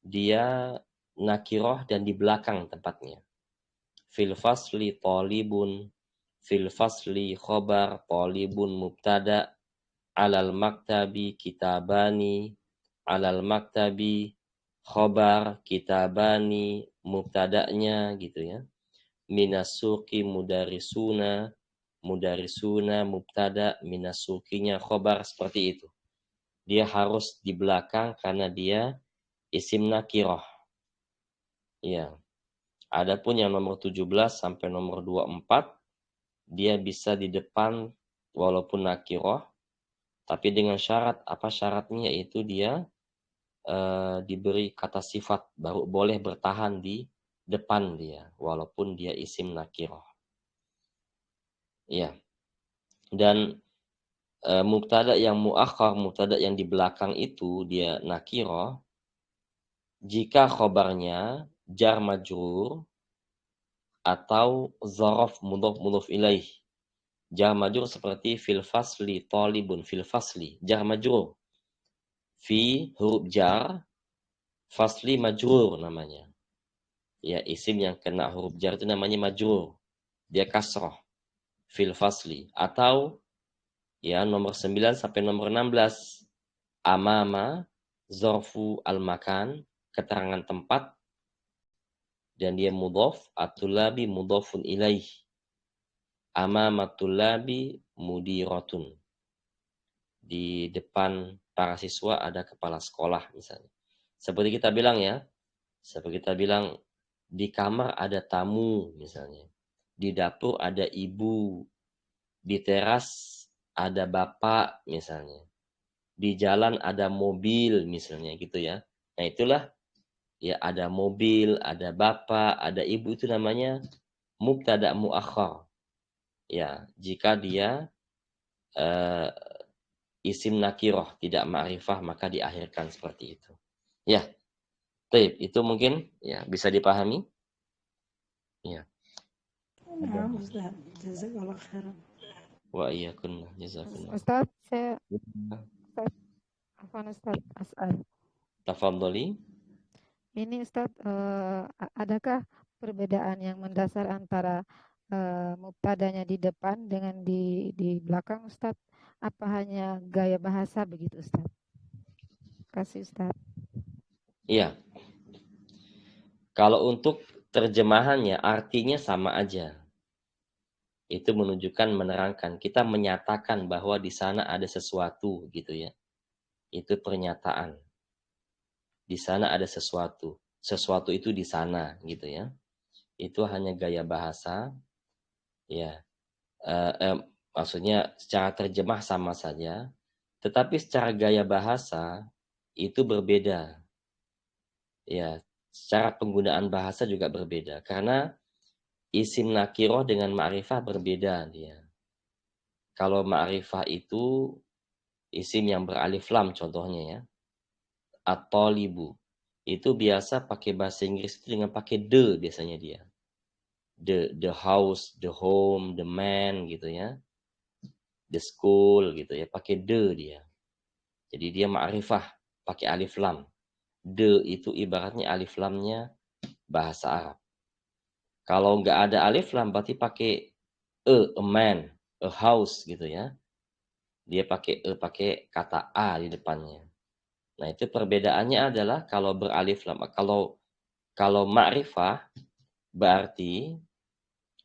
dia nakirah dan di belakang tempatnya. Fil fasli talibun, fil fasli khobar talibun mubtada, alal maktabi kitabani, alal maktabi khobar kitabani mubtada'nya gitu ya. Minasuki mudarisuna, mudarisuna, mubtada, minasukinya, khobar, seperti itu. Dia harus di belakang karena dia isim nakirah. Ya. Adapun yang nomor 17 sampai nomor 24, dia bisa di depan walaupun nakirah, tapi dengan syarat. Apa syaratnya? Yaitu dia diberi kata sifat, baru boleh bertahan di depan dia, walaupun dia isim nakirah. Ya. Dan mubtada yang muakhar, mubtada yang di belakang itu dia nakirah, jika khobarnya jar majrur atau zaraf mudhaf ilaih. Jar majrur seperti fil fasli talibun, fil fasli jar majrur. Fi huruf jar, fasli majrur namanya. Ya, isim yang kena huruf jar itu namanya majrur. Dia kasrah. Fil fasli. Atau ya nomor 9 sampai nomor 16. Amama, zorfu al-makan, keterangan tempat, dan dia mudhaf, at-tulabi mudhafun ilaih. Amama tulabi mudiratun. Di depan para siswa ada kepala sekolah misalnya. Seperti kita bilang ya, seperti kita bilang di kamar ada tamu misalnya. Di dapur ada ibu. Di teras ada bapak misalnya. Di jalan ada mobil misalnya gitu ya. Nah itulah ya, ada mobil, ada bapak, ada ibu, itu namanya mubtada muakhar. Ya, jika dia isim nakirah, tidak ma'rifah, maka diakhirkan seperti itu. Ya, baik, itu mungkin ya bisa dipahami. Ya. Nah, Ustaz, jazakallah khairan. Wa iyyakunna, jazakumullah. Ustaz, Ustaz As'ad. Tafadhali. Ini Ustaz, adakah perbedaan yang mendasar antara mubtadanya di depan dengan di belakang Ustaz? Apa hanya gaya bahasa begitu Ustaz? Kasih Ustaz. Iya. Kalau untuk terjemahannya artinya sama aja. Itu menunjukkan, menerangkan, kita menyatakan bahwa di sana ada sesuatu gitu ya. Itu pernyataan. Di sana ada sesuatu. Sesuatu itu di sana gitu ya. Itu hanya gaya bahasa. Ya. Maksudnya secara terjemah sama saja. Tetapi secara gaya bahasa itu berbeda. Ya, secara penggunaan bahasa juga berbeda. Karena isim nakiroh dengan ma'rifah berbeda dia. Kalau ma'rifah itu isim yang beralif lam contohnya ya. At-talibu. Itu biasa pakai bahasa Inggris itu dengan pakai the biasanya dia. The house, the home, the man gitu ya. The school gitu ya, pakai the dia. Jadi dia ma'rifah pakai alif lam. The itu ibaratnya alif lamnya bahasa Arab. Kalau nggak ada alif lam berarti pakai a man, a house gitu ya. Dia pakai kata a di depannya. Nah, itu perbedaannya adalah kalau beralif lam, kalau ma'rifah berarti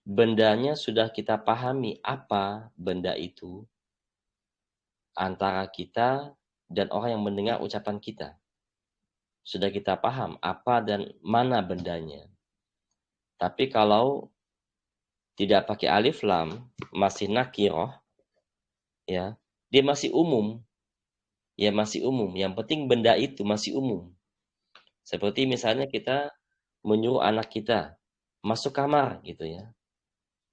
bendanya sudah kita pahami apa benda itu antara kita dan orang yang mendengar ucapan kita. Sudah kita paham apa dan mana bendanya. Tapi kalau tidak pakai alif lam, masih nakiroh, ya, dia masih umum. Ya masih umum. Yang penting benda itu masih umum. Seperti misalnya kita menyuruh anak kita masuk kamar gitu ya.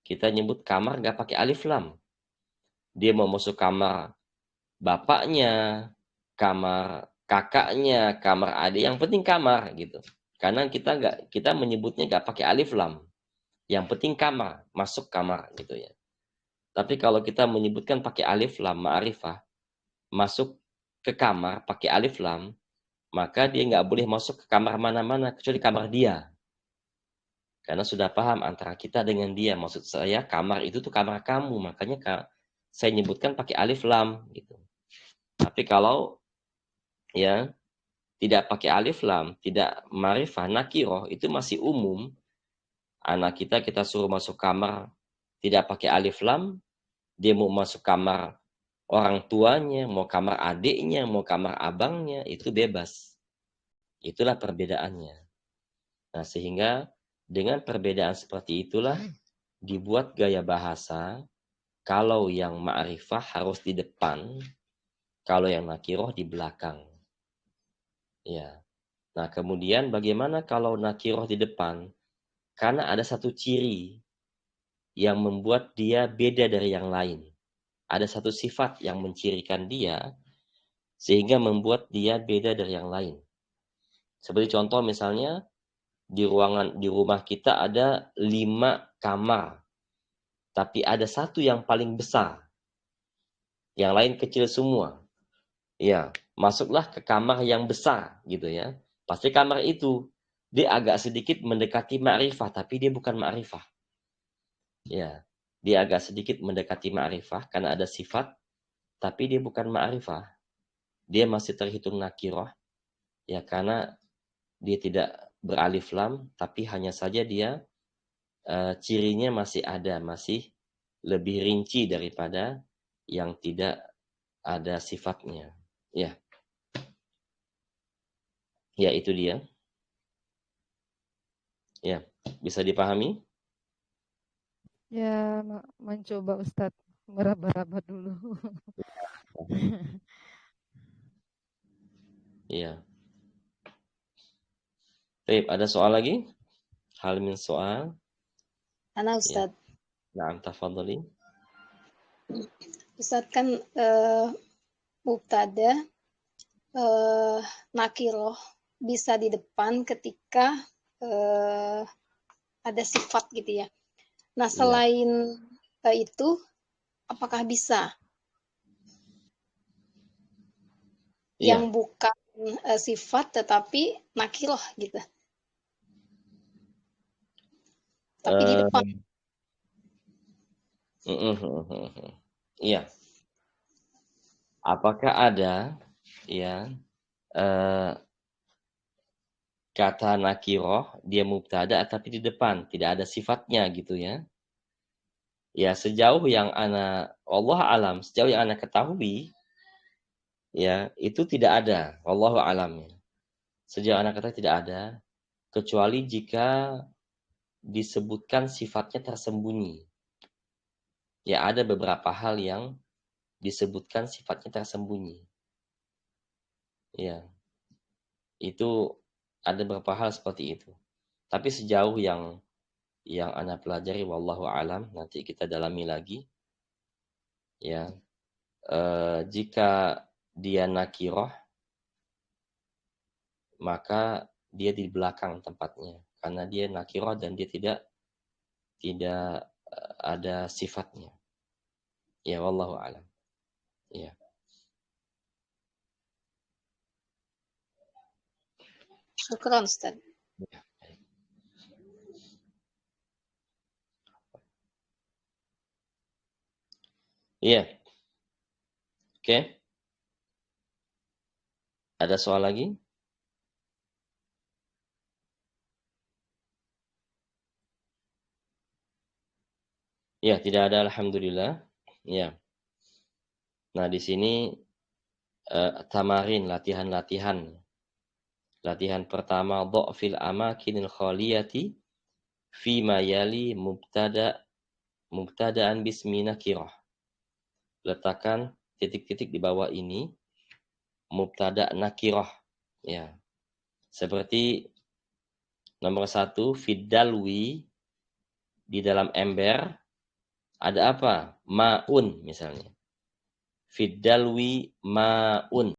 Kita nyebut kamar nggak pakai alif lam. Dia mau masuk kamar bapaknya, kamar kakaknya, kamar adik, yang penting kamar gitu. Karena kita menyebutnya nggak pakai alif lam. Yang penting kamar, masuk kamar gitu ya. Tapi kalau kita menyebutkan pakai alif lam ma'rifah, masuk ke kamar pakai alif lam, maka dia nggak boleh masuk ke kamar mana-mana kecuali kamar dia. Karena sudah paham antara kita dengan dia. Maksud saya kamar itu tuh kamar kamu, makanya saya nyebutkan pakai alif lam gitu. Tapi kalau ya tidak pakai alif lam, tidak ma'rifah, nakiroh, itu masih umum. Anak kita suruh masuk kamar tidak pakai alif lam, dia mau masuk kamar orang tuanya, mau kamar adiknya, mau kamar abangnya, itu bebas. Itulah perbedaannya. Nah, sehingga dengan perbedaan seperti itulah dibuat gaya bahasa, kalau yang ma'rifah harus di depan, kalau yang nakiroh di belakang. Ya. Nah, kemudian bagaimana kalau nakiroh di depan? Karena ada satu ciri yang membuat dia beda dari yang lain. Ada satu sifat yang mencirikan dia, sehingga membuat dia beda dari yang lain. Seperti contoh misalnya, di rumah kita ada 5 kamar, tapi ada satu yang paling besar, yang lain kecil semua. Ya, masuklah ke kamar yang besar gitu ya. Pasti kamar itu dia agak sedikit mendekati ma'rifah, tapi dia bukan ma'rifah. Ya, dia agak sedikit mendekati ma'rifah karena ada sifat, tapi dia bukan ma'rifah. Dia masih terhitung nakirah, ya, karena dia tidak beralif lam, tapi hanya saja dia cirinya masih ada, masih lebih rinci daripada yang tidak ada sifatnya. Ya, ya itu dia. Ya, bisa dipahami? Ya, mencoba Ustadz meraba-raba dulu. Iya. Baik, ada soal lagi? Hal min soal? Ana Ya. Ustadz. Na'am, tafadhali. Ustadz kan mubtada nakiroh bisa di depan ketika ada sifat gitu ya. Nah, selain itu, apakah bisa yang bukan sifat tetapi nakiroh gitu? Tapi di depan. Iya. Apakah ada ya kata nakiroh dia mubtada tapi di depan tidak ada sifatnya gitu ya? Ya, sejauh yang Allah alam, sejauh yang ana ketahui, ya itu tidak ada. Wallahu alam. Sejauh ana ketahui tidak ada, kecuali jika disebutkan sifatnya tersembunyi. Ya, ada beberapa hal yang disebutkan sifatnya tersembunyi. Ya, itu ada beberapa hal seperti itu. Tapi sejauh yang ana pelajari, wallahu alam, nanti kita dalami lagi. Ya, jika dia nakiroh, maka dia di belakang tempatnya, karena dia nakiroh dan dia tidak ada sifatnya. Ya, wallahu alam. Ya. Syukran, Ustaz. Ya. Iya. Oke. Ada soal lagi? Ya, tidak ada, alhamdulillah. Ya. Nah, di sini tamarin, latihan-latihan. Latihan pertama, dha'fil amakinil khaliyati fima yali mubtada'an bismi nakirah. Letakkan titik-titik di bawah ini mubtada' nakirah. Ya. Seperti nomor 1, fiddalwi, di dalam ember ada apa? Ma'un misalnya. Fiddalwi ma'un.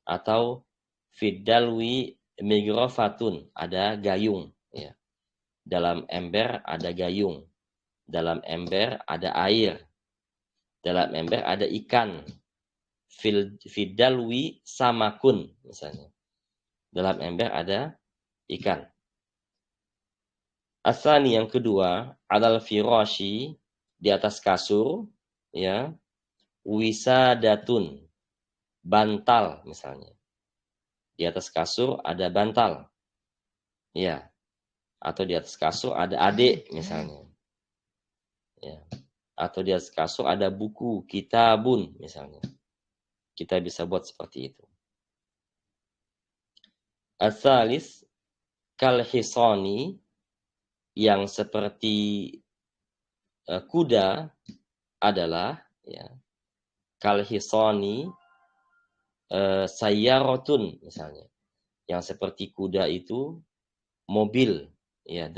Atau fiddalwi migrofatun, ada gayung. Ya. Dalam ember ada gayung. Dalam ember ada air. Dalam ember ada ikan. Fiddalwi samakun misalnya. Dalam ember ada ikan. Asani, yang kedua, alal firashi, di atas kasur, ya, wisadatun, bantal misalnya. Di atas kasur ada bantal. Ya. Atau di atas kasur ada adik misalnya. Ya. atau di atas kasur ada buku, kitabun misalnya. Kita bisa buat seperti itu. Asalis kalhisoni, yang seperti kuda adalah ya, kalhisoni sayyarotun misalnya. Yang seperti kuda itu mobil ya,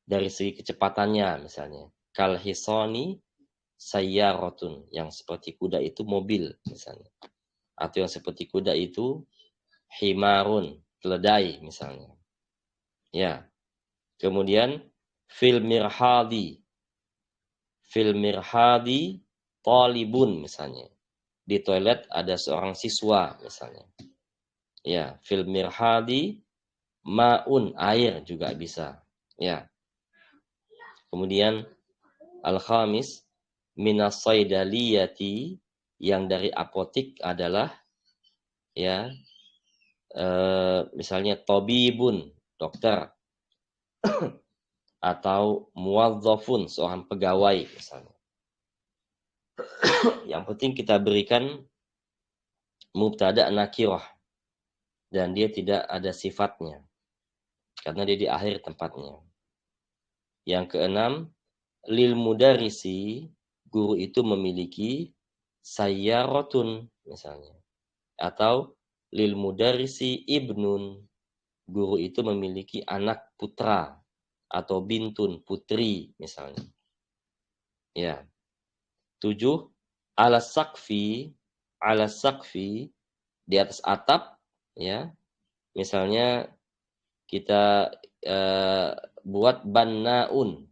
dari segi kecepatannya misalnya. Kalhisoni sayyarotun, yang seperti kuda itu mobil misalnya. Atau yang seperti kuda itu himarun, keledai misalnya. Ya. Kemudian fil mirhadi talibun misalnya. Di toilet ada seorang siswa misalnya. Ya, fil mirhadi maun, air juga bisa. Ya. Kemudian al-khamis minas saydaliyati, yang dari apotik adalah ya misalnya tabibun, dokter, atau muwazzafun, seorang pegawai misalnya. Yang penting kita berikan mubtada nakirah dan dia tidak ada sifatnya karena dia di akhir tempatnya. Yang keenam, lil mudarisi, guru itu memiliki sayyaratun misalnya, atau lil mudarisi ibnun, guru itu memiliki anak putra atau bintun, putri misalnya. Ya. 7, ala sakfi di atas atap ya. Misalnya kita buat bannaun,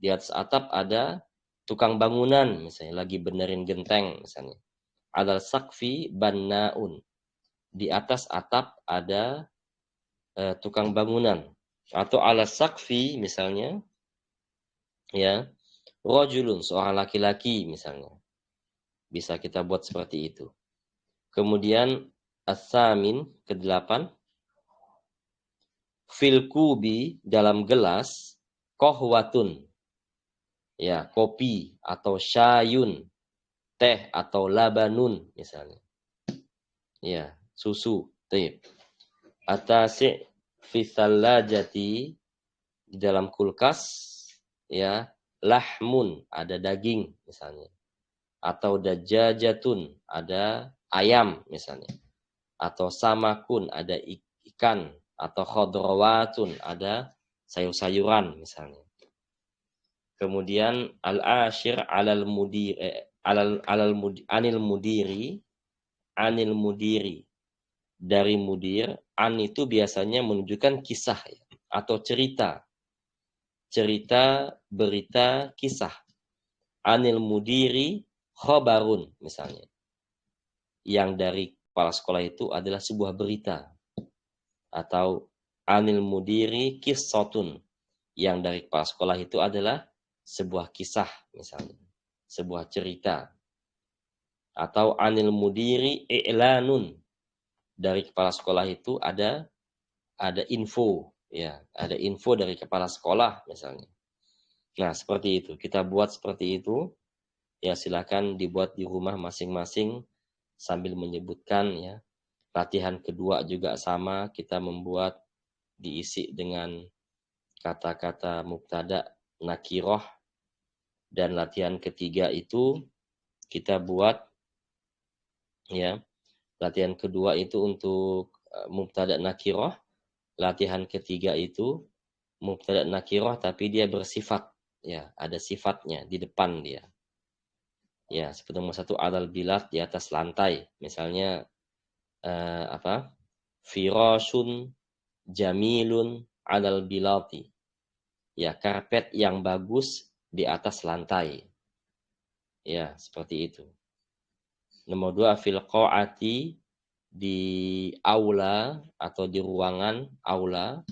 di atas atap ada tukang bangunan misalnya lagi benerin genteng misalnya. Ala sakfi bannaun, di atas atap ada tukang bangunan. Atau ala sakfi misalnya ya, rajulun, seorang laki-laki misalnya. Bisa kita buat seperti itu. Kemudian as-samin, ke-8, fil kubi, dalam gelas, kohwatun, ya, kopi atau syayun, teh atau labanun misalnya. Ya, susu, teh. Atasi fi thallajati, di dalam kulkas ya, lahmun, ada daging misalnya. Atau dajajatun, ada ayam misalnya. Atau samakun, ada ikan. Atau khadrawatun, ada sayur-sayuran misalnya. Kemudian al-ashir anil mudiri, dari mudir. An itu biasanya menunjukkan kisah ya, atau cerita, berita, kisah. Anil mudiri khobarun misalnya, yang dari kepala sekolah itu adalah sebuah berita. Atau anil mudiri qissatun, yang dari kepala sekolah itu adalah sebuah kisah misalnya, sebuah cerita. Atau anil mudiri i'lanun, dari kepala sekolah itu ada info ya, ada info dari kepala sekolah misalnya. Nah, seperti itu. Kita buat seperti itu. Ya, silakan dibuat di rumah masing-masing sambil menyebutkan ya. Latihan kedua juga sama, kita membuat diisi dengan kata-kata mubtada nakiroh. Dan latihan ketiga itu kita buat ya. Latihan kedua itu untuk mubtada nakiroh. Latihan ketiga itu mubtada nakiroh tapi dia bersifat ya, ada sifatnya di depan dia. Ya, seperti nomor 1 alal bilat, di atas lantai. Misalnya firashun jamilun alal bilati. Ya, karpet yang bagus di atas lantai. Ya, seperti itu. Nomor 2 fil qa'ati, di aula atau di ruangan aula.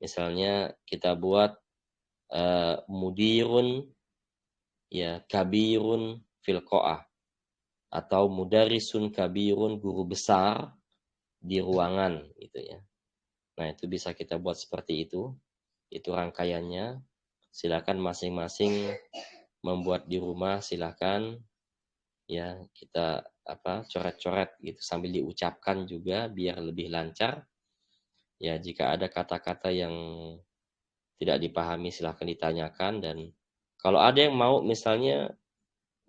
Misalnya kita buat mudirun ya kabirun fil qa'ah, atau mudarisun kabirun, guru besar di ruangan gitu ya. Nah, itu bisa kita buat seperti itu. Itu rangkaiannya. Silakan masing-masing membuat di rumah silahkan ya kita coret-coret gitu sambil diucapkan juga biar lebih lancar. Ya jika ada kata-kata yang tidak dipahami silahkan ditanyakan, dan kalau ada yang mau misalnya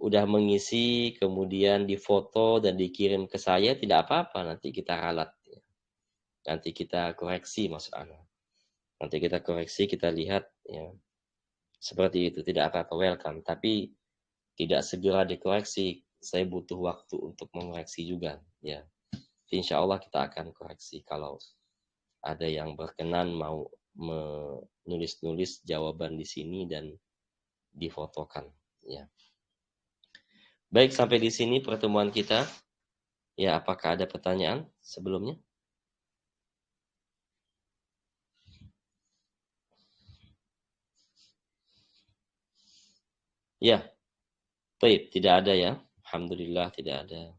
udah mengisi kemudian difoto dan dikirim ke saya tidak apa-apa, nanti kita ralat ya. Nanti kita koreksi maksud Anda. Nanti kita koreksi, kita lihat ya. Seperti itu, tidak apa-apa, welcome. Tapi tidak segera dikoreksi. Saya butuh waktu untuk mengoreksi juga ya. Insya Allah kita akan koreksi kalau ada yang berkenan mau menulis-nulis jawaban di sini dan difotokan ya. Baik, sampai di sini pertemuan kita. Ya, apakah ada pertanyaan sebelumnya? Ya, baik, tidak ada ya. Alhamdulillah tidak ada.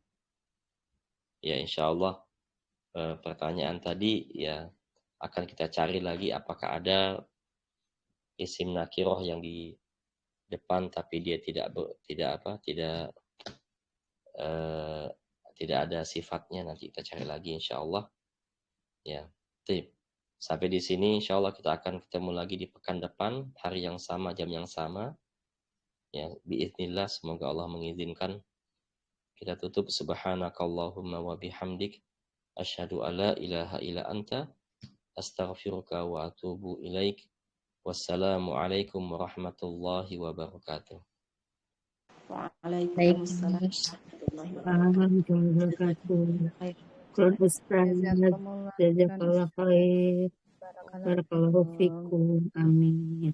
Ya, insya Allah pertanyaan tadi ya akan kita cari lagi apakah ada isim nakiroh yang di depan tapi dia tidak ada sifatnya, nanti kita cari lagi insya Allah. Ya, baik. Sampai di sini insya Allah kita akan ketemu lagi di pekan depan, hari yang sama, jam yang sama. Ya, biiznillah, semoga Allah mengizinkan. Kita tutup subhanakallahumma wa bihamdik asyhadu alla ilaha illa anta astaghfiruka wa atubu ilaik. Wassalamualaikum warahmatullahi wabarakatuh. Waalaikumsalam warahmatullahi wabarakatuh. Ustaz, Jazakumullah khairan. jazakallah khair. Barakallahu fikum. Amin.